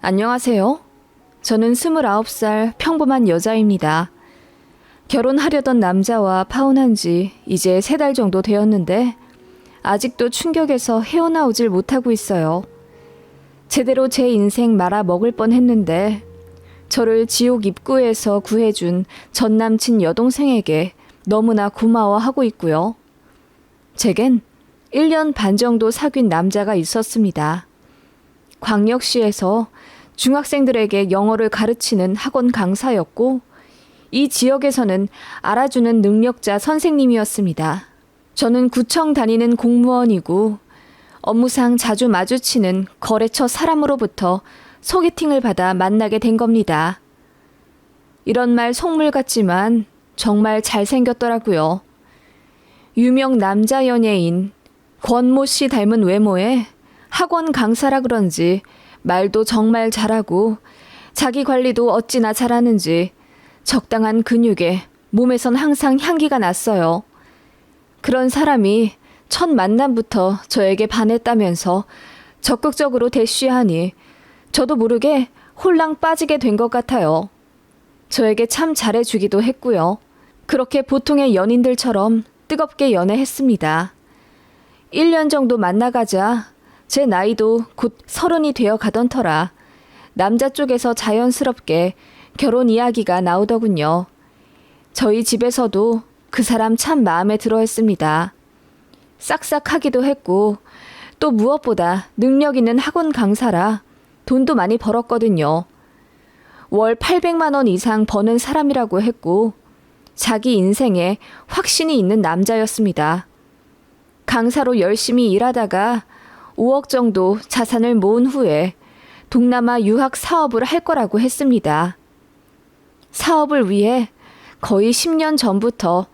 안녕하세요. 저는 29살 평범한 여자입니다. 결혼하려던 남자와 파혼한 지 이제 3달 정도 되었는데 아직도 충격에서 헤어나오질 못하고 있어요. 제대로 제 인생 말아 먹을 뻔했는데 저를 지옥 입구에서 구해준 전 남친 여동생에게 너무나 고마워하고 있고요. 제겐 1년 반 정도 사귄 남자가 있었습니다. 광역시에서 중학생들에게 영어를 가르치는 학원 강사였고 이 지역에서는 알아주는 능력자 선생님이었습니다. 저는 구청 다니는 공무원이고 업무상 자주 마주치는 거래처 사람으로부터 소개팅을 받아 만나게 된 겁니다. 이런 말 속물 같지만 정말 잘생겼더라고요. 유명 남자 연예인 권모 씨 닮은 외모에 학원 강사라 그런지 말도 정말 잘하고 자기 관리도 어찌나 잘하는지 적당한 근육에 몸에선 항상 향기가 났어요. 그런 사람이 첫 만남부터 저에게 반했다면서 적극적으로 대쉬하니 저도 모르게 홀랑 빠지게 된 것 같아요. 저에게 참 잘해주기도 했고요. 그렇게 보통의 연인들처럼 뜨겁게 연애했습니다. 1년 정도 만나가자 제 나이도 곧 30이 되어 가던 터라 남자 쪽에서 자연스럽게 결혼 이야기가 나오더군요. 저희 집에서도 그 사람 참 마음에 들어 했습니다. 싹싹하기도 했고 또 무엇보다 능력 있는 학원 강사라 돈도 많이 벌었거든요. 월 800만 원 이상 버는 사람이라고 했고 자기 인생에 확신이 있는 남자였습니다. 강사로 열심히 일하다가 5억 정도 자산을 모은 후에 동남아 유학 사업을 할 거라고 했습니다. 사업을 위해 거의 10년 전부터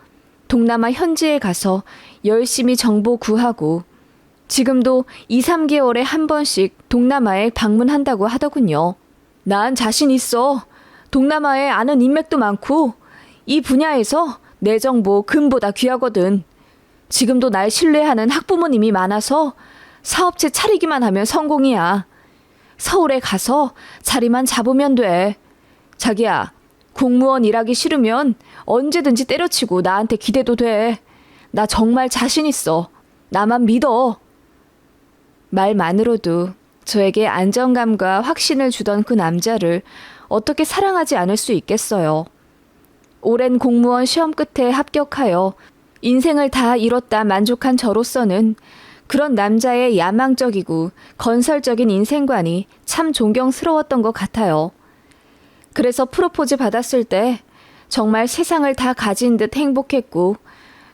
동남아 현지에 가서 열심히 정보 구하고 지금도 2, 3개월에 한 번씩 동남아에 방문한다고 하더군요. 난 자신 있어. 동남아에 아는 인맥도 많고 이 분야에서 내 정보 금보다 귀하거든. 지금도 날 신뢰하는 학부모님이 많아서 사업체 차리기만 하면 성공이야. 서울에 가서 자리만 잡으면 돼. 자기야, 공무원 일하기 싫으면 언제든지 때려치고 나한테 기대도 돼. 나 정말 자신 있어. 나만 믿어. 말만으로도 저에게 안정감과 확신을 주던 그 남자를 어떻게 사랑하지 않을 수 있겠어요. 오랜 공무원 시험 끝에 합격하여 인생을 다 이뤘다 만족한 저로서는 그런 남자의 야망적이고 건설적인 인생관이 참 존경스러웠던 것 같아요. 그래서 프로포즈 받았을 때 정말 세상을 다 가진 듯 행복했고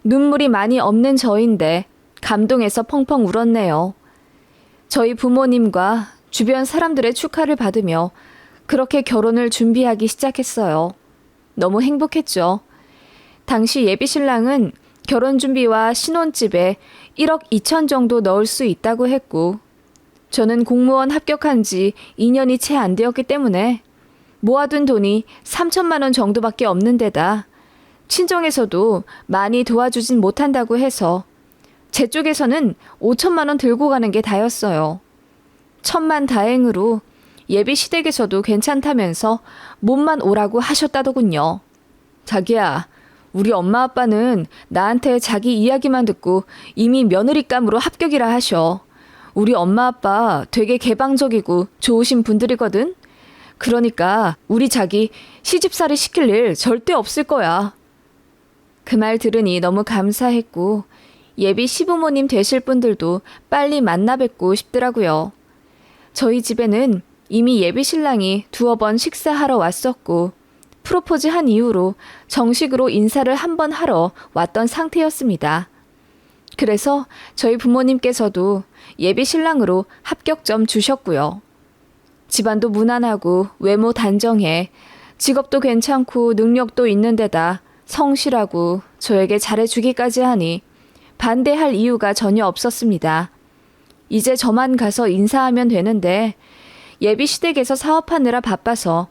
눈물이 많이 없는 저인데 감동해서 펑펑 울었네요. 저희 부모님과 주변 사람들의 축하를 받으며 그렇게 결혼을 준비하기 시작했어요. 너무 행복했죠. 당시 예비신랑은 결혼 준비와 신혼집에 1억 2천 정도 넣을 수 있다고 했고 저는 공무원 합격한 지 2년이 채 안 되었기 때문에 모아둔 돈이 3천만 원 정도밖에 없는 데다 친정에서도 많이 도와주진 못한다고 해서 제 쪽에서는 5천만 원 들고 가는 게 다였어요. 천만다행으로 예비 시댁에서도 괜찮다면서 몸만 오라고 하셨다더군요. 자기야, 우리 엄마 아빠는 나한테 자기 이야기만 듣고 이미 며느리감으로 합격이라 하셔. 우리 엄마 아빠 되게 개방적이고 좋으신 분들이거든. 그러니까 우리 자기 시집살이 시킬 일 절대 없을 거야. 그 말 들으니 너무 감사했고 예비 시부모님 되실 분들도 빨리 만나 뵙고 싶더라고요. 저희 집에는 이미 예비 신랑이 2번 식사하러 왔었고 프로포즈 한 이후로 정식으로 인사를 한번 하러 왔던 상태였습니다. 그래서 저희 부모님께서도 예비 신랑으로 합격점 주셨고요. 집안도 무난하고 외모 단정해 직업도 괜찮고 능력도 있는 데다 성실하고 저에게 잘해주기까지 하니 반대할 이유가 전혀 없었습니다. 이제 저만 가서 인사하면 되는데 예비 시댁에서 사업하느라 바빠서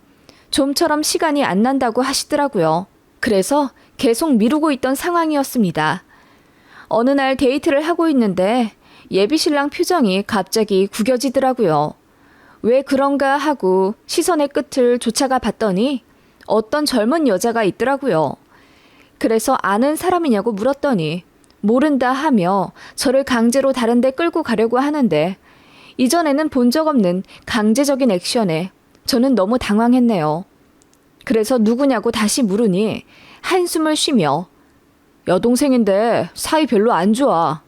좀처럼 시간이 안 난다고 하시더라고요. 그래서 계속 미루고 있던 상황이었습니다. 어느 날 데이트를 하고 있는데 예비 신랑 표정이 갑자기 구겨지더라고요. 왜 그런가 하고 시선의 끝을 쫓아가 봤더니 어떤 젊은 여자가 있더라고요. 그래서 아는 사람이냐고 물었더니 모른다 하며 저를 강제로 다른 데 끌고 가려고 하는데 이전에는 본 적 없는 강제적인 액션에 저는 너무 당황했네요. 그래서 누구냐고 다시 물으니 한숨을 쉬며 여동생인데 사이 별로 안 좋아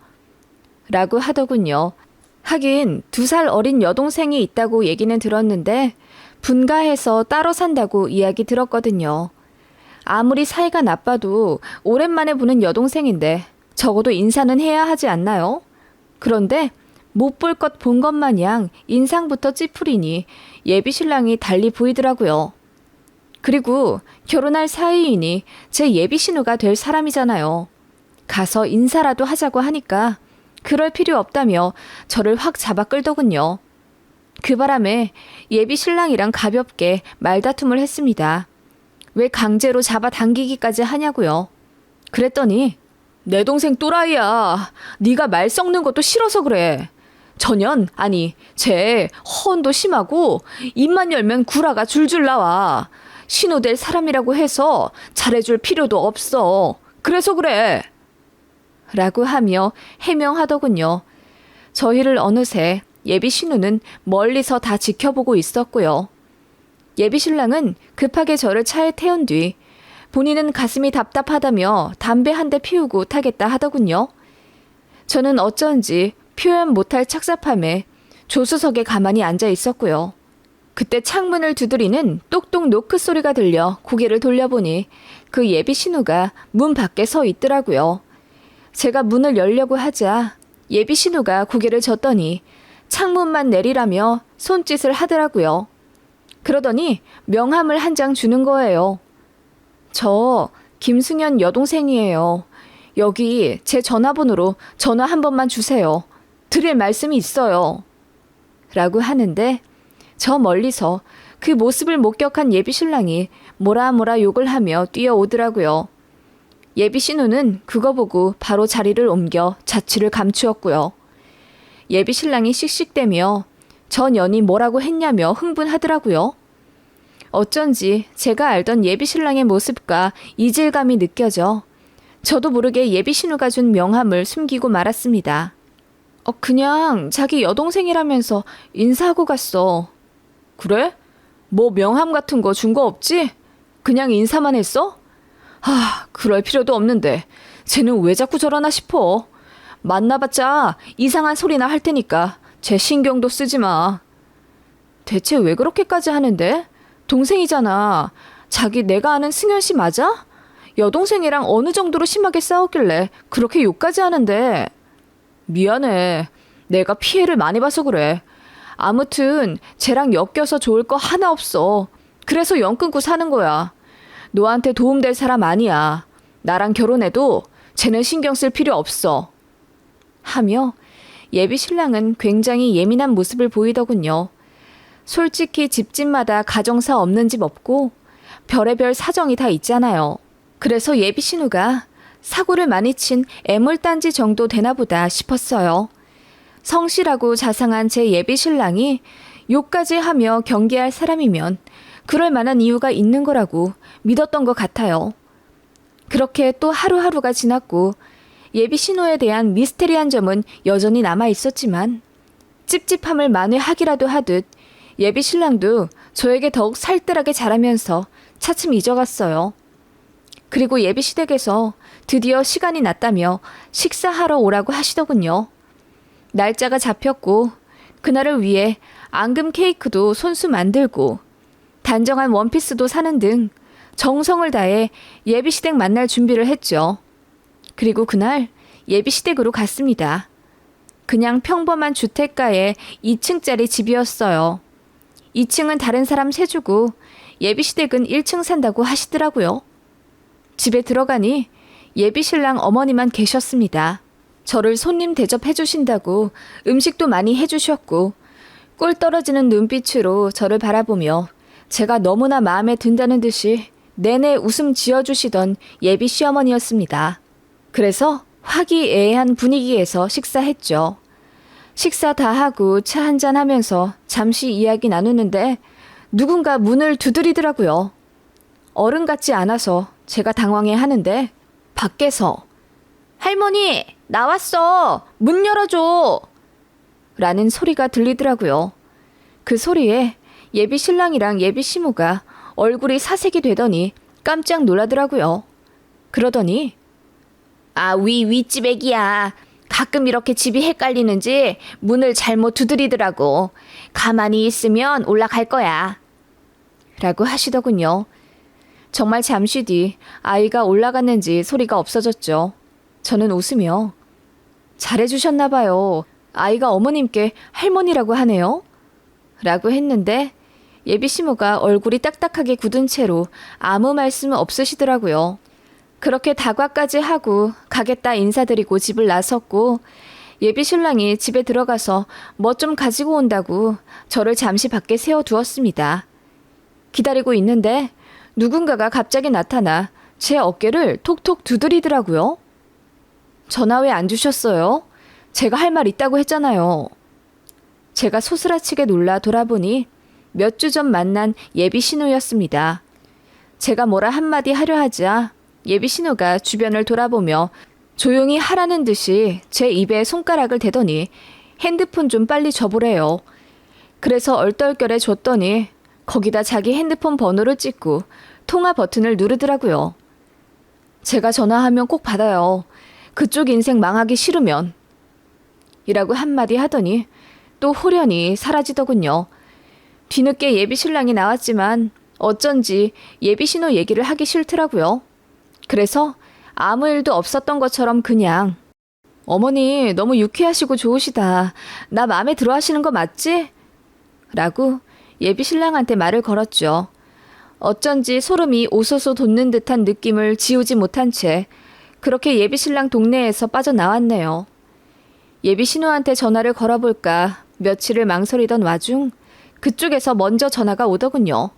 라고 하더군요. 하긴 2살 어린 여동생이 있다고 얘기는 들었는데 분가해서 따로 산다고 이야기 들었거든요. 아무리 사이가 나빠도 오랜만에 보는 여동생인데 적어도 인사는 해야 하지 않나요? 그런데 못 볼 것 본 것 마냥 인상부터 찌푸리니 예비 신랑이 달리 보이더라고요. 그리고 결혼할 사이이니 제 예비 신우가 될 사람이잖아요. 가서 인사라도 하자고 하니까 그럴 필요 없다며 저를 확 잡아 끌더군요. 그 바람에 예비 신랑이랑 가볍게 말다툼을 했습니다. 왜 강제로 잡아당기기까지 하냐고요. 그랬더니 내 동생 또라이야. 네가 말 섞는 것도 싫어서 그래. 쟤 허언도 심하고 입만 열면 구라가 줄줄 나와. 신우될 사람이라고 해서 잘해줄 필요도 없어. 그래서 그래. 라고 하며 해명하더군요. 저희를 어느새 예비 신우는 멀리서 다 지켜보고 있었고요. 예비 신랑은 급하게 저를 차에 태운 뒤 본인은 가슴이 답답하다며 담배 한 대 피우고 타겠다 하더군요. 저는 어쩐지 표현 못할 착잡함에 조수석에 가만히 앉아 있었고요. 그때 창문을 두드리는 똑똑 노크 소리가 들려 고개를 돌려보니 그 예비 신우가 문 밖에 서 있더라고요. 제가 문을 열려고 하자 예비 신우가 고개를 젓더니 창문만 내리라며 손짓을 하더라고요. 그러더니 명함을 한 장 주는 거예요. 저 김승현 여동생이에요. 여기 제 전화번호로 전화 한 번만 주세요. 드릴 말씀이 있어요. 라고 하는데 저 멀리서 그 모습을 목격한 예비 신랑이 뭐라 욕을 하며 뛰어오더라고요. 예비 신우는 그거 보고 바로 자리를 옮겨 자취를 감추었고요. 예비 신랑이 씩씩대며 저 년이 뭐라고 했냐며 흥분하더라고요. 어쩐지 제가 알던 예비 신랑의 모습과 이질감이 느껴져 저도 모르게 예비 신우가 준 명함을 숨기고 말았습니다. 그냥 자기 여동생이라면서 인사하고 갔어. 그래? 뭐 명함 같은 거 준 거 없지? 그냥 인사만 했어? 그럴 필요도 없는데 쟤는 왜 자꾸 저러나 싶어. 만나봤자 이상한 소리나 할 테니까 쟤 신경도 쓰지 마. 대체 왜 그렇게까지 하는데? 동생이잖아. 자기 내가 아는 승현 씨 맞아? 여동생이랑 어느 정도로 심하게 싸웠길래 그렇게 욕까지 하는데. 미안해. 내가 피해를 많이 봐서 그래. 아무튼 쟤랑 엮여서 좋을 거 하나 없어. 그래서 연 끊고 사는 거야. 너한테 도움될 사람 아니야. 나랑 결혼해도 쟤는 신경 쓸 필요 없어. 하며 예비 신랑은 굉장히 예민한 모습을 보이더군요. 솔직히 집집마다 가정사 없는 집 없고 별의별 사정이 다 있잖아요. 그래서 예비 신우가 사고를 많이 친 애물단지 정도 되나 보다 싶었어요. 성실하고 자상한 제 예비 신랑이 욕까지 하며 경계할 사람이면 그럴 만한 이유가 있는 거라고 믿었던 것 같아요. 그렇게 또 하루하루가 지났고 예비 신우에 대한 미스테리한 점은 여전히 남아 있었지만 찝찝함을 만회하기라도 하듯 예비 신랑도 저에게 더욱 살뜰하게 자라면서 차츰 잊어갔어요. 그리고 예비 시댁에서 드디어 시간이 났다며 식사하러 오라고 하시더군요. 날짜가 잡혔고 그날을 위해 앙금 케이크도 손수 만들고 단정한 원피스도 사는 등 정성을 다해 예비 시댁 만날 준비를 했죠. 그리고 그날 예비 시댁으로 갔습니다. 그냥 평범한 주택가의 2층짜리 집이었어요. 2층은 다른 사람 세주고 예비 시댁은 1층 산다고 하시더라고요. 집에 들어가니 예비 신랑 어머니만 계셨습니다. 저를 손님 대접해 주신다고 음식도 많이 해주셨고 꿀 떨어지는 눈빛으로 저를 바라보며 제가 너무나 마음에 든다는 듯이 내내 웃음 지어주시던 예비 시어머니였습니다. 그래서 화기애애한 분위기에서 식사했죠. 식사 다 하고 차 한잔 하면서 잠시 이야기 나누는데 누군가 문을 두드리더라고요. 어른 같지 않아서 제가 당황해 하는데 밖에서 할머니, 나왔어. 문 열어줘. 라는 소리가 들리더라고요. 그 소리에 예비 신랑이랑 예비 시모가 얼굴이 사색이 되더니 깜짝 놀라더라고요. 그러더니 윗집 애기야. 가끔 이렇게 집이 헷갈리는지 문을 잘못 두드리더라고. 가만히 있으면 올라갈 거야. 라고 하시더군요. 정말 잠시 뒤 아이가 올라갔는지 소리가 없어졌죠. 저는 웃으며 잘해주셨나 봐요. 아이가 어머님께 할머니라고 하네요. 라고 했는데 예비 시모가 얼굴이 딱딱하게 굳은 채로 아무 말씀은 없으시더라고요. 그렇게 다과까지 하고 가겠다 인사드리고 집을 나섰고 예비 신랑이 집에 들어가서 뭐 좀 가지고 온다고 저를 잠시 밖에 세워두었습니다. 기다리고 있는데 누군가가 갑자기 나타나 제 어깨를 톡톡 두드리더라고요. 전화 왜 안 주셨어요? 제가 할 말 있다고 했잖아요. 제가 소스라치게 놀라 돌아보니 몇 주 전 만난 예비 신우였습니다. 제가 뭐라 한마디 하려 하자 예비 신우가 주변을 돌아보며 조용히 하라는 듯이 제 입에 손가락을 대더니 핸드폰 좀 빨리 줘보래요. 그래서 얼떨결에 줬더니 거기다 자기 핸드폰 번호를 찍고 통화 버튼을 누르더라고요. 제가 전화하면 꼭 받아요. 그쪽 인생 망하기 싫으면. 이라고 한마디 하더니 또 호련히 사라지더군요. 뒤늦게 예비 신랑이 나왔지만 어쩐지 예비 신우 얘기를 하기 싫더라고요. 그래서 아무 일도 없었던 것처럼 그냥 어머니 너무 유쾌하시고 좋으시다. 나 마음에 들어 하시는 거 맞지? 라고 예비 신랑한테 말을 걸었죠. 어쩐지 소름이 오소소 돋는 듯한 느낌을 지우지 못한 채 그렇게 예비 신랑 동네에서 빠져나왔네요. 예비 신우한테 전화를 걸어볼까 며칠을 망설이던 와중 그쪽에서 먼저 전화가 오더군요.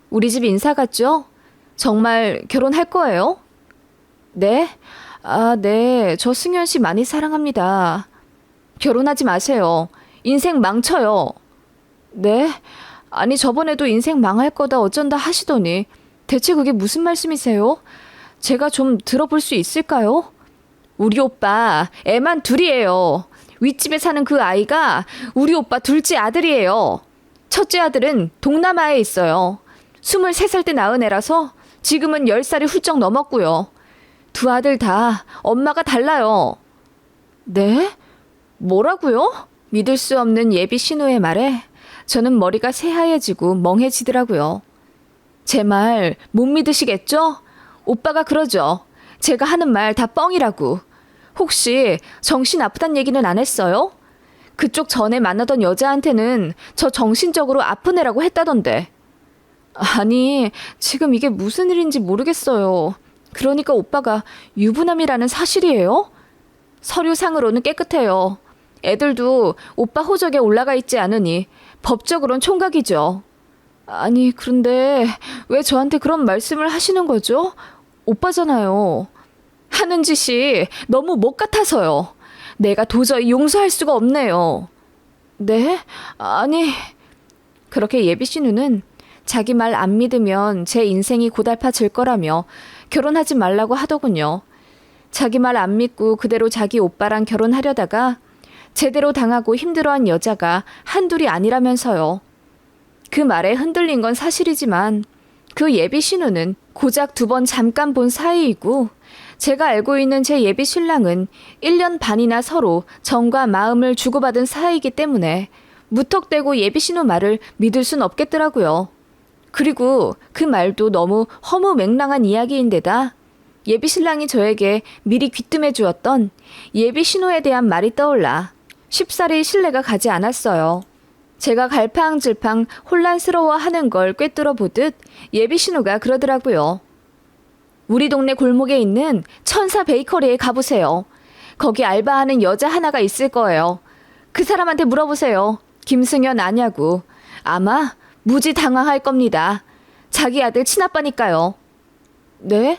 우리 집 인사 갔죠? 정말 결혼할 거예요? 네? 네. 저 승현 씨 많이 사랑합니다. 결혼하지 마세요. 인생 망쳐요. 네? 아니 저번에도 인생 망할 거다 어쩐다 하시더니 대체 그게 무슨 말씀이세요? 제가 좀 들어볼 수 있을까요? 우리 오빠 애만 둘이에요. 윗집에 사는 그 아이가 우리 오빠 둘째 아들이에요. 첫째 아들은 동남아에 있어요. 23살 때 낳은 애라서 지금은 10살이 훌쩍 넘었고요. 두 아들 다 엄마가 달라요. 네? 뭐라고요? 믿을 수 없는 예비 신우의 말에 저는 머리가 새하얘지고 멍해지더라고요. 제 말 못 믿으시겠죠? 오빠가 그러죠. 제가 하는 말 다 뻥이라고. 혹시 정신 아프단 얘기는 안 했어요? 그쪽 전에 만나던 여자한테는 저 정신적으로 아픈 애라고 했다던데. 아니, 지금 이게 무슨 일인지 모르겠어요. 그러니까 오빠가 유부남이라는 사실이에요? 서류상으로는 깨끗해요. 애들도 오빠 호적에 올라가 있지 않으니 법적으론 총각이죠. 아니, 그런데 왜 저한테 그런 말씀을 하시는 거죠? 오빠잖아요. 하는 짓이 너무 못 같아서요. 내가 도저히 용서할 수가 없네요. 네? 아니, 그렇게 예비 신우는 자기 말 안 믿으면 제 인생이 고달파질 거라며 결혼하지 말라고 하더군요. 자기 말 안 믿고 그대로 자기 오빠랑 결혼하려다가 제대로 당하고 힘들어한 여자가 한둘이 아니라면서요. 그 말에 흔들린 건 사실이지만 그 예비 신우는 고작 2번 잠깐 본 사이이고 제가 알고 있는 제 예비 신랑은 1년 반이나 서로 정과 마음을 주고받은 사이이기 때문에 무턱대고 예비 신우 말을 믿을 순 없겠더라고요. 그리고 그 말도 너무 허무맹랑한 이야기인데다 예비 신랑이 저에게 미리 귀뜸해 주었던 예비 신우에 대한 말이 떠올라 쉽사리 신뢰가 가지 않았어요. 제가 갈팡질팡 혼란스러워하는 걸 꿰뚫어 보듯 예비 신우가 그러더라고요. 우리 동네 골목에 있는 천사 베이커리에 가보세요. 거기 알바하는 여자 하나가 있을 거예요. 그 사람한테 물어보세요. 김승현 아냐고. 아마 무지 당황할 겁니다. 자기 아들 친아빠니까요. 네?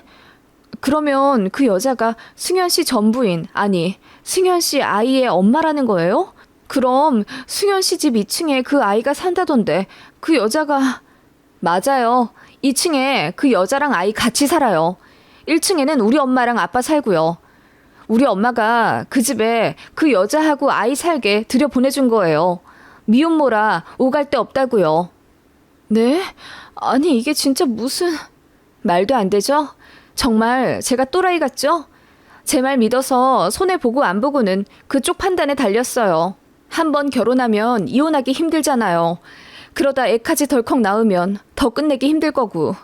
그러면 그 여자가 승현 씨 전부인, 아니, 승현 씨 아이의 엄마라는 거예요? 그럼 승현 씨 집 2층에 그 아이가 산다던데 그 여자가... 맞아요. 2층에 그 여자랑 아이 같이 살아요. 1층에는 우리 엄마랑 아빠 살고요. 우리 엄마가 그 집에 그 여자하고 아이 살게 들여보내준 거예요. 미혼모라 오갈 데 없다고요. 네? 아니 이게 진짜 무슨... 말도 안 되죠? 정말 제가 또라이 같죠? 제 말 믿어서 손해보고 안 보고는 그쪽 판단에 달렸어요. 한번 결혼하면 이혼하기 힘들잖아요. 그러다 애까지 덜컥 낳으면 더 끝내기 힘들 거고.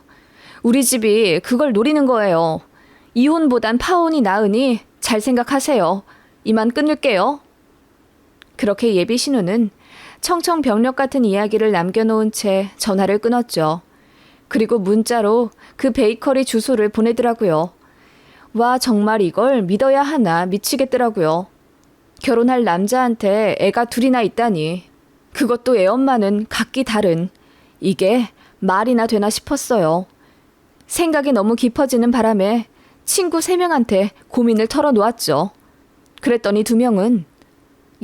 우리 집이 그걸 노리는 거예요. 이혼보단 파혼이 나으니 잘 생각하세요. 이만 끊을게요. 그렇게 예비 신우는 청청병력 같은 이야기를 남겨놓은 채 전화를 끊었죠. 그리고 문자로 그 베이커리 주소를 보내더라고요. 와, 정말 이걸 믿어야 하나 미치겠더라고요. 결혼할 남자한테 애가 둘이나 있다니. 그것도 애 엄마는 각기 다른. 이게 말이나 되나 싶었어요. 생각이 너무 깊어지는 바람에 친구 3명한테 고민을 털어놓았죠. 그랬더니 2명은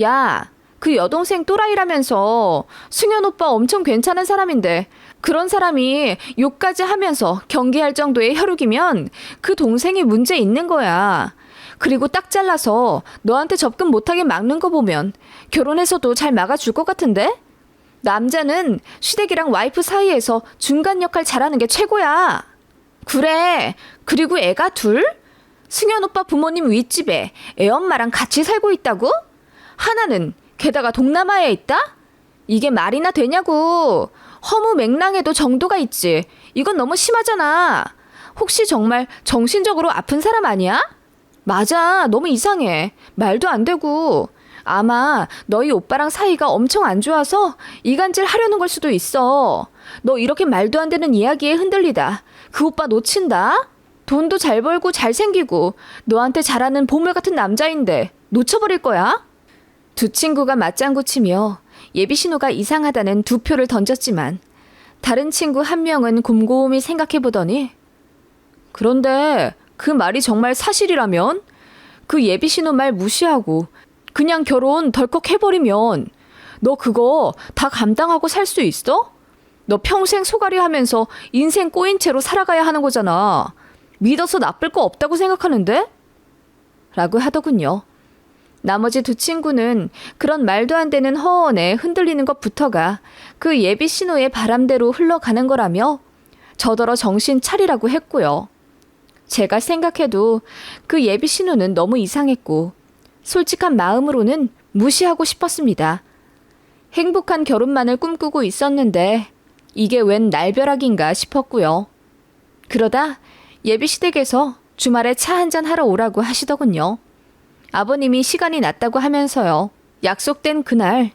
야, 그 여동생 또라이라면서 승현 오빠 엄청 괜찮은 사람인데 그런 사람이 욕까지 하면서 경계할 정도의 혈육이면 그 동생이 문제 있는 거야. 그리고 딱 잘라서 너한테 접근 못하게 막는 거 보면 결혼해서도 잘 막아줄 것 같은데? 남자는 시댁이랑 와이프 사이에서 중간 역할 잘하는 게 최고야. 그래. 그리고 애가 둘? 승현 오빠 부모님 윗집에 애 엄마랑 같이 살고 있다고? 하나는 게다가 동남아에 있다? 이게 말이나 되냐고. 허무맹랑해도 정도가 있지. 이건 너무 심하잖아. 혹시 정말 정신적으로 아픈 사람 아니야? 맞아. 너무 이상해. 말도 안 되고. 아마 너희 오빠랑 사이가 엄청 안 좋아서 이간질 하려는 걸 수도 있어. 너 이렇게 말도 안 되는 이야기에 흔들리다 그 오빠 놓친다? 돈도 잘 벌고 잘생기고 너한테 잘하는 보물 같은 남자인데 놓쳐버릴 거야? 2 친구가 맞장구 치며 예비 신우가 이상하다는 2표를 던졌지만 다른 친구 1명은 곰곰이 생각해보더니 그런데 그 말이 정말 사실이라면 그 예비 신우 말 무시하고 그냥 결혼 덜컥 해버리면 너 그거 다 감당하고 살 수 있어? 너 평생 소갈이 하면서 인생 꼬인 채로 살아가야 하는 거잖아. 믿어서 나쁠 거 없다고 생각하는데? 라고 하더군요. 나머지 2 친구는 그런 말도 안 되는 허언에 흔들리는 것부터가 그 예비 신우의 바람대로 흘러가는 거라며 저더러 정신 차리라고 했고요. 제가 생각해도 그 예비 신우는 너무 이상했고 솔직한 마음으로는 무시하고 싶었습니다. 행복한 결혼만을 꿈꾸고 있었는데 이게 웬 날벼락인가 싶었고요. 그러다 예비 시댁에서 주말에 차 한잔 하러 오라고 하시더군요. 아버님이 시간이 났다고 하면서요. 약속된 그날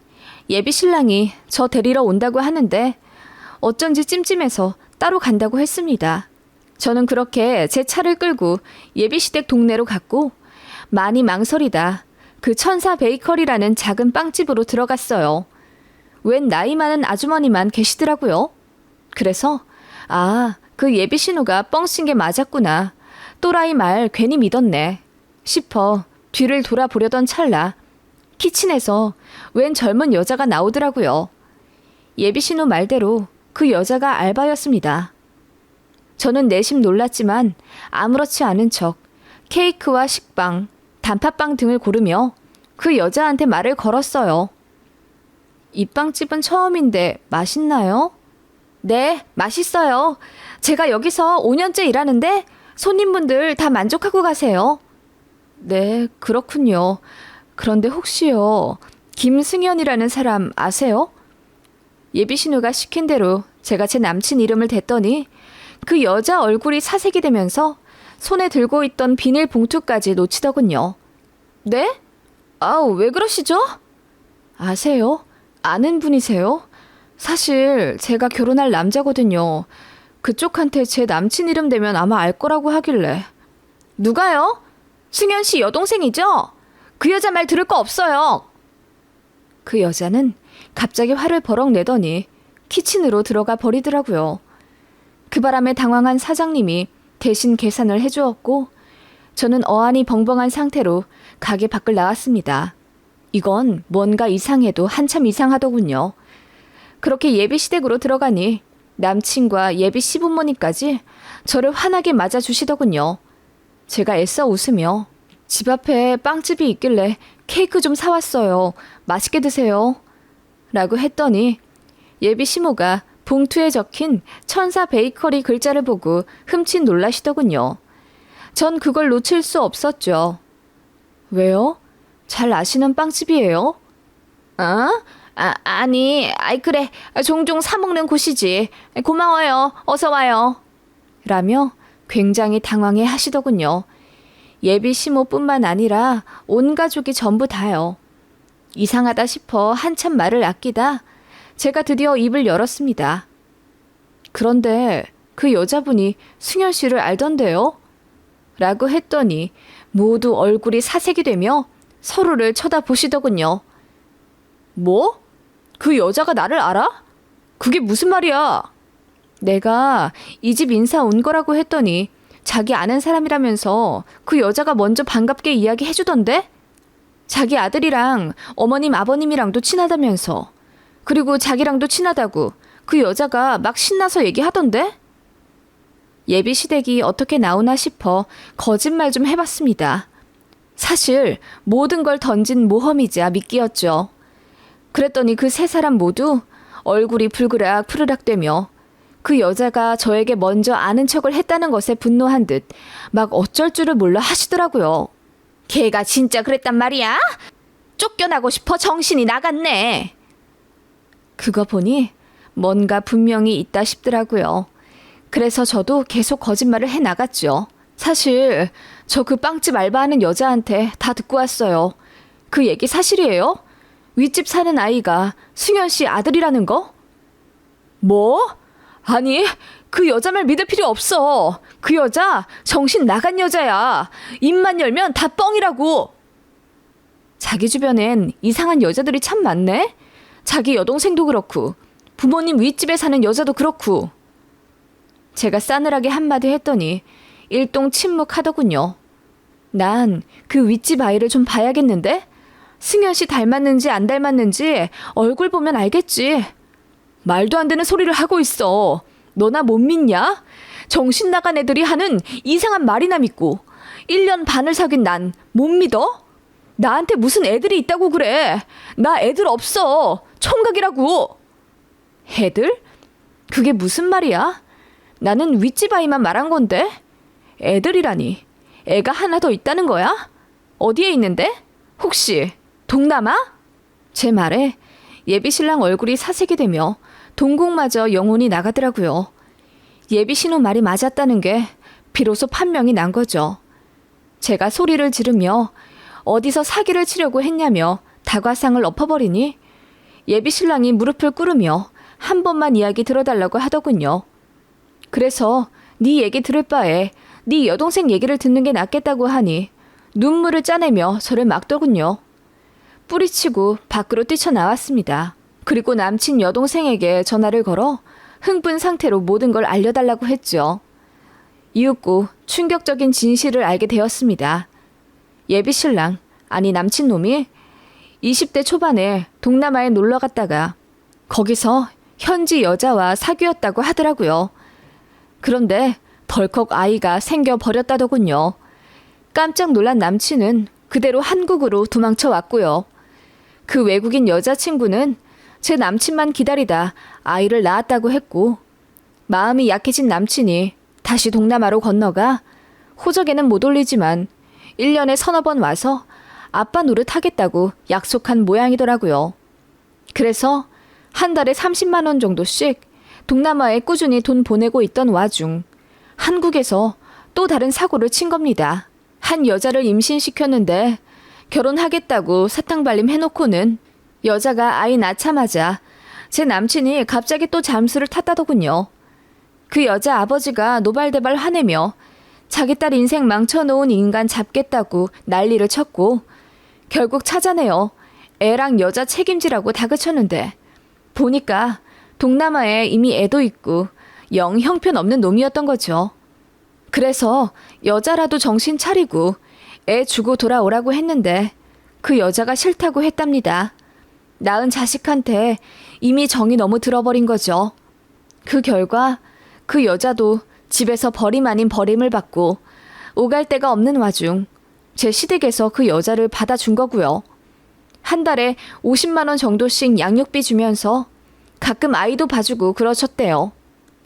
예비 신랑이 저 데리러 온다고 하는데 어쩐지 찜찜해서 따로 간다고 했습니다. 저는 그렇게 제 차를 끌고 예비 시댁 동네로 갔고 많이 망설이다 그 천사 베이커리라는 작은 빵집으로 들어갔어요. 웬 나이 많은 아주머니만 계시더라고요. 그래서 그 예비 신우가 뻥친 게 맞았구나. 또라이 말 괜히 믿었네 싶어 뒤를 돌아보려던 찰나 키친에서 웬 젊은 여자가 나오더라고요. 예비 신우 말대로 그 여자가 알바였습니다. 저는 내심 놀랐지만 아무렇지 않은 척 케이크와 식빵, 단팥빵 등을 고르며 그 여자한테 말을 걸었어요. 이 빵집은 처음인데 맛있나요? 네, 맛있어요. 제가 여기서 5년째 일하는데 손님분들 다 만족하고 가세요. 네, 그렇군요. 그런데 혹시요, 김승현이라는 사람 아세요? 예비 신우가 시킨 대로 제가 제 남친 이름을 댔더니 그 여자 얼굴이 사색이 되면서 손에 들고 있던 비닐봉투까지 놓치더군요. 네? 왜 그러시죠? 아세요? 아는 분이세요? 사실 제가 결혼할 남자거든요. 그쪽한테 제 남친 이름 대면 아마 알 거라고 하길래. 누가요? 승현 씨 여동생이죠? 그 여자 말 들을 거 없어요. 그 여자는 갑자기 화를 버럭 내더니 키친으로 들어가 버리더라고요. 그 바람에 당황한 사장님이 대신 계산을 해주었고 저는 어안이 벙벙한 상태로 가게 밖을 나왔습니다. 이건 뭔가 이상해도 한참 이상하더군요. 그렇게 예비 시댁으로 들어가니 남친과 예비 시부모님까지 저를 환하게 맞아주시더군요. 제가 애써 웃으며 집 앞에 빵집이 있길래 케이크 좀 사왔어요. 맛있게 드세요. 라고 했더니 예비 시모가 봉투에 적힌 천사 베이커리 글자를 보고 흠칫 놀라시더군요. 전 그걸 놓칠 수 없었죠. 왜요? 잘 아시는 빵집이에요? 그래. 종종 사먹는 곳이지. 고마워요. 어서 와요. 라며 굉장히 당황해 하시더군요. 예비 시모뿐만 아니라 온 가족이 전부 다요. 이상하다 싶어 한참 말을 아끼다 제가 드디어 입을 열었습니다. 그런데 그 여자분이 승현 씨를 알던데요? 라고 했더니 모두 얼굴이 사색이 되며 서로를 쳐다보시더군요. 뭐? 그 여자가 나를 알아? 그게 무슨 말이야? 내가 이 집 인사 온 거라고 했더니 자기 아는 사람이라면서 그 여자가 먼저 반갑게 이야기해주던데? 자기 아들이랑 어머님 아버님이랑도 친하다면서. 그리고 자기랑도 친하다고 그 여자가 막 신나서 얘기하던데? 예비 시댁이 어떻게 나오나 싶어 거짓말 좀 해봤습니다. 사실 모든 걸 던진 모험이자 미끼였죠. 그랬더니 그 세 사람 모두 얼굴이 불그락 푸르락대며 그 여자가 저에게 먼저 아는 척을 했다는 것에 분노한 듯 막 어쩔 줄을 몰라 하시더라고요. 걔가 진짜 그랬단 말이야? 쫓겨나고 싶어 정신이 나갔네. 그거 보니 뭔가 분명히 있다 싶더라고요. 그래서 저도 계속 거짓말을 해나갔죠. 사실 저 그 빵집 알바하는 여자한테 다 듣고 왔어요. 그 얘기 사실이에요? 윗집 사는 아이가 승현 씨 아들이라는 거? 뭐? 아니, 그 여자 말 믿을 필요 없어. 그 여자 정신 나간 여자야. 입만 열면 다 뻥이라고. 자기 주변엔 이상한 여자들이 참 많네. 자기 여동생도 그렇고 부모님 윗집에 사는 여자도 그렇고. 제가 싸늘하게 한마디 했더니 일동 침묵하더군요. 난 그 윗집 아이를 좀 봐야겠는데? 승현 씨 닮았는지 안 닮았는지 얼굴 보면 알겠지. 말도 안 되는 소리를 하고 있어. 너나 못 믿냐? 정신 나간 애들이 하는 이상한 말이나 믿고 1년 반을 사귄 난 못 믿어? 나한테 무슨 애들이 있다고 그래. 나 애들 없어. 총각이라고. 애들? 그게 무슨 말이야? 나는 윗집 아이만 말한 건데. 애들이라니. 애가 하나 더 있다는 거야? 어디에 있는데? 혹시 동남아? 제 말에 예비 신랑 얼굴이 사색이 되며 동공마저 영혼이 나가더라고요. 예비 신우 말이 맞았다는 게 비로소 판명이 난 거죠. 제가 소리를 지르며 어디서 사기를 치려고 했냐며 다과상을 엎어버리니 예비 신랑이 무릎을 꿇으며 한 번만 이야기 들어달라고 하더군요. 그래서 네 얘기 들을 바에 네 여동생 얘기를 듣는 게 낫겠다고 하니 눈물을 짜내며 저를 막더군요. 뿌리치고 밖으로 뛰쳐나왔습니다. 그리고 남친 여동생에게 전화를 걸어 흥분 상태로 모든 걸 알려달라고 했죠. 이윽고 충격적인 진실을 알게 되었습니다. 예비 신랑, 아니 남친 놈이 20대 초반에 동남아에 놀러 갔다가 거기서 현지 여자와 사귀었다고 하더라고요. 그런데 덜컥 아이가 생겨버렸다더군요. 깜짝 놀란 남친은 그대로 한국으로 도망쳐 왔고요. 그 외국인 여자친구는 제 남친만 기다리다 아이를 낳았다고 했고, 마음이 약해진 남친이 다시 동남아로 건너가 호적에는 못 올리지만 1년에 서너 번 와서 아빠 노릇 하겠다고 약속한 모양이더라고요. 그래서 한 달에 30만 원 정도씩 동남아에 꾸준히 돈 보내고 있던 와중 한국에서 또 다른 사고를 친 겁니다. 한 여자를 임신시켰는데 결혼하겠다고 사탕발림 해놓고는 여자가 아이 낳자마자 제 남친이 갑자기 또 잠수를 탔다더군요. 그 여자 아버지가 노발대발 화내며 자기 딸 인생 망쳐놓은 인간 잡겠다고 난리를 쳤고 결국 찾아내어 애랑 여자 책임지라고 다그쳤는데 보니까 동남아에 이미 애도 있고 영 형편없는 놈이었던 거죠. 그래서 여자라도 정신 차리고 애 주고 돌아오라고 했는데 그 여자가 싫다고 했답니다. 낳은 자식한테 이미 정이 너무 들어버린 거죠. 그 결과 그 여자도 집에서 버림 아닌 버림을 받고 오갈 데가 없는 와중 제 시댁에서 그 여자를 받아준 거고요. 한 달에 50만 원 정도씩 양육비 주면서 가끔 아이도 봐주고 그러셨대요.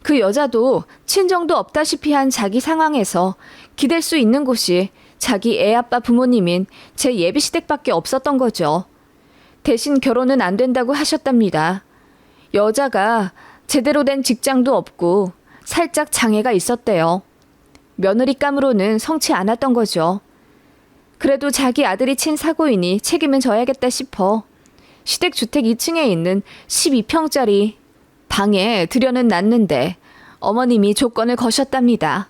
그 여자도 친정도 없다시피 한 자기 상황에서 기댈 수 있는 곳이 자기 애 아빠 부모님인 제 예비 시댁밖에 없었던 거죠. 대신 결혼은 안 된다고 하셨답니다. 여자가 제대로 된 직장도 없고 살짝 장애가 있었대요. 며느리감으로는 성치 않았던 거죠. 그래도 자기 아들이 친 사고이니 책임은 져야겠다 싶어 시댁 주택 2층에 있는 12평짜리 방에 들여는 놨는데 어머님이 조건을 거셨답니다.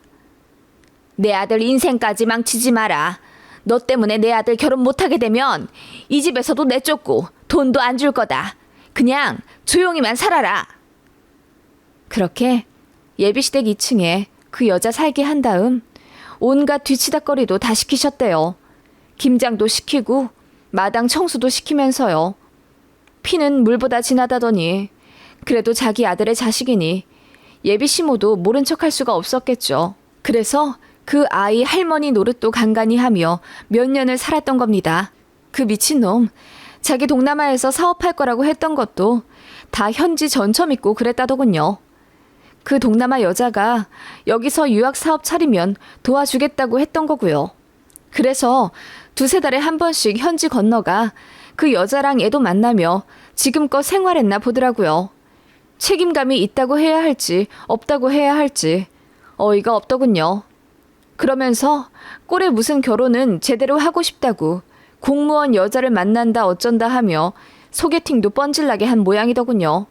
내 아들 인생까지 망치지 마라. 너 때문에 내 아들 결혼 못하게 되면 이 집에서도 내쫓고 돈도 안 줄 거다. 그냥 조용히만 살아라. 그렇게 예비시댁 2층에 그 여자 살게 한 다음 온갖 뒤치다거리도 다 시키셨대요. 김장도 시키고 마당 청소도 시키면서요. 피는 물보다 진하다더니 그래도 자기 아들의 자식이니 예비 시모도 모른 척할 수가 없었겠죠. 그래서 그 아이 할머니 노릇도 간간히 하며 몇 년을 살았던 겁니다. 그 미친놈 자기 동남아에서 사업할 거라고 했던 것도 다 현지 전처 믿고 그랬다더군요. 그 동남아 여자가 여기서 유학 사업 차리면 도와주겠다고 했던 거고요. 그래서 2-3달에 한 번씩 현지 건너가 그 여자랑 애도 만나며 지금껏 생활했나 보더라고요. 책임감이 있다고 해야 할지 없다고 해야 할지 어이가 없더군요. 그러면서 꼴에 무슨 결혼은 제대로 하고 싶다고 공무원 여자를 만난다 어쩐다 하며 소개팅도 뻔질나게 한 모양이더군요.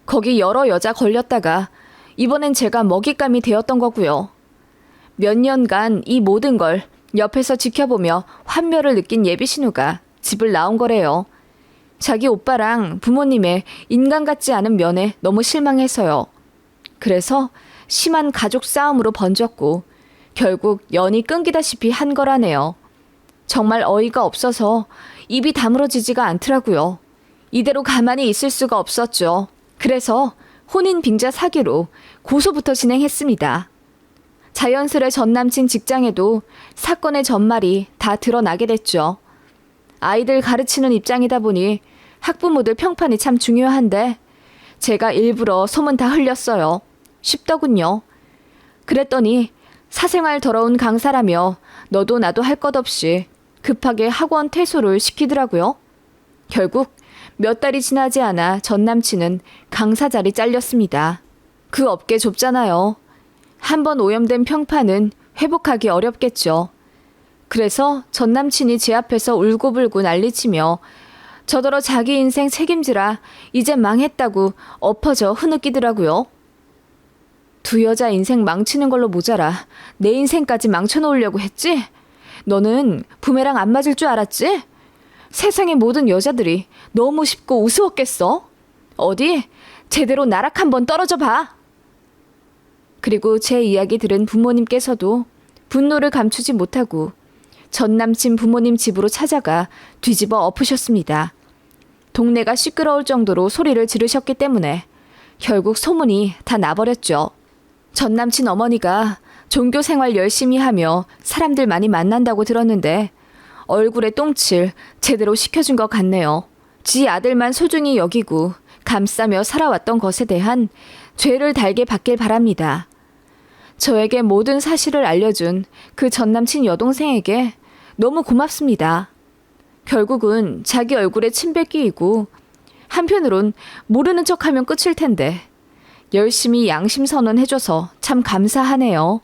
거기 여러 여자 걸렸다가 이번엔 제가 먹잇감이 되었던 거고요. 몇 년간 이 모든 걸 옆에서 지켜보며 환멸을 느낀 예비 신우가 집을 나온 거래요. 자기 오빠랑 부모님의 인간 같지 않은 면에 너무 실망해서요. 그래서 심한 가족 싸움으로 번졌고 결국 연이 끊기다시피 한 거라네요. 정말 어이가 없어서 입이 다물어지지가 않더라고요. 이대로 가만히 있을 수가 없었죠. 그래서 혼인 빙자 사기로 고소부터 진행했습니다. 자연스레 전남친 직장에도 사건의 전말이 다 드러나게 됐죠. 아이들 가르치는 입장이다 보니 학부모들 평판이 참 중요한데 제가 일부러 소문 다 흘렸어요. 쉽더군요. 그랬더니 사생활 더러운 강사라며 너도 나도 할 것 없이 급하게 학원 퇴소를 시키더라고요. 결국 몇 달이 지나지 않아 전 남친은 강사 자리 잘렸습니다. 그 업계 좁잖아요. 한번 오염된 평판은 회복하기 어렵겠죠. 그래서 전 남친이 제 앞에서 울고불고 난리치며 저더러 자기 인생 책임지라 이제 망했다고 엎어져 흐느끼더라고요. 두 여자 인생 망치는 걸로 모자라 내 인생까지 망쳐놓으려고 했지? 너는 부메랑 안 맞을 줄 알았지? 세상의 모든 여자들이 너무 쉽고 우스웠겠어? 어디 제대로 나락 한번 떨어져 봐. 그리고 제 이야기 들은 부모님께서도 분노를 감추지 못하고 전 남친 부모님 집으로 찾아가 뒤집어 엎으셨습니다. 동네가 시끄러울 정도로 소리를 지르셨기 때문에 결국 소문이 다 나버렸죠. 전 남친 어머니가 종교 생활 열심히 하며 사람들 많이 만난다고 들었는데 얼굴에 똥칠 제대로 시켜준 것 같네요. 지 아들만 소중히 여기고 감싸며 살아왔던 것에 대한 죄를 달게 받길 바랍니다. 저에게 모든 사실을 알려준 그 전남친 여동생에게 너무 고맙습니다. 결국은 자기 얼굴에 침 뱉기이고 한편으론 모르는 척하면 끝일 텐데 열심히 양심 선언해줘서 참 감사하네요.